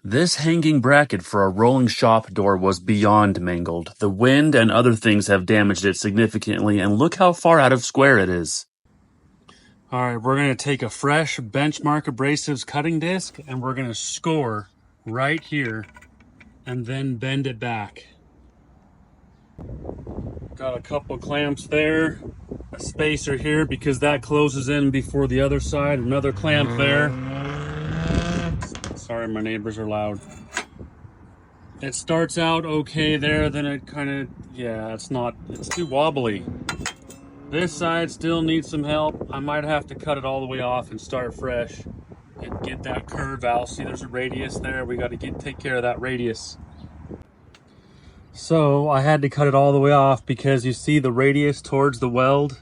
This hanging bracket for a rolling shop door was beyond mangled. The wind and other things have damaged it significantly, and look how far out of square it is. Alright, we're going to take a fresh Benchmark Abrasives cutting disc and we're going to score right here and then bend it back. Got a couple clamps there, a spacer here because that closes in before the other side, another clamp there. Sorry, my neighbors are loud. It starts out okay there, then it kind of, it's too wobbly. This side still needs some help. I might have to cut it all the way off and start fresh and get that curve out. See, there's a radius there. We got to take care of that radius. So I had to cut it all the way off because you see the radius towards the weld,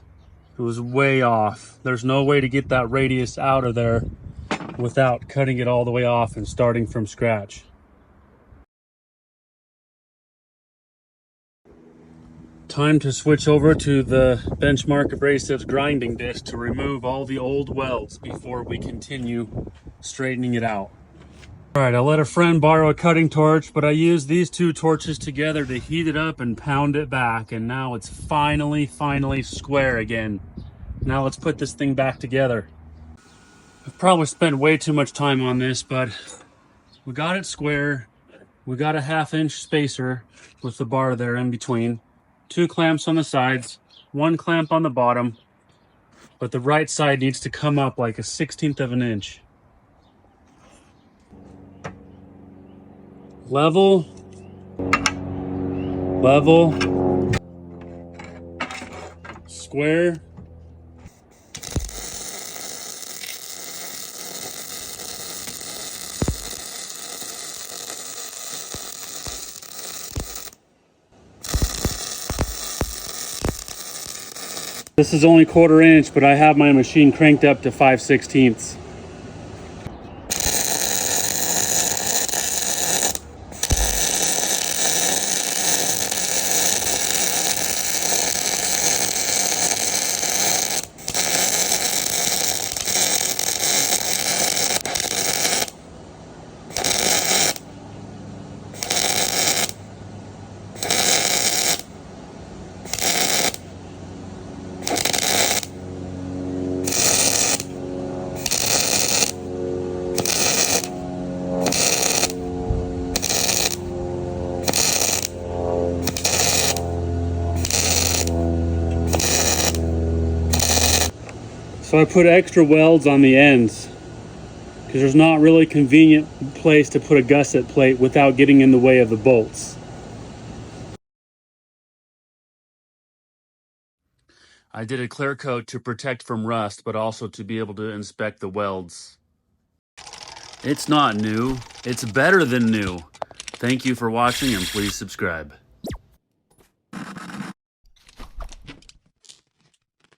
it was way off. There's no way to get that radius out of there without cutting it all the way off and starting from scratch. Time to switch over to the Benchmark Abrasives grinding disc to remove all the old welds before we continue straightening it out. Alright, I let a friend borrow a cutting torch, but I used these two torches together to heat it up and pound it back, and now it's finally square again. Now let's put this thing back together. I've probably spent way too much time on this, but we got it square. We got a 1/2 inch spacer with the bar there in between. 2 clamps on the sides, 1 clamp on the bottom, but the right side needs to come up like a 1/16 of an inch. Level, square. This is only 1/4 inch, but I have my machine cranked up to 5/16. So I put extra welds on the ends because there's not really a convenient place to put a gusset plate without getting in the way of the bolts. I did a clear coat to protect from rust, but also to be able to inspect the welds. It's not new, it's better than new. Thank you for watching and please subscribe.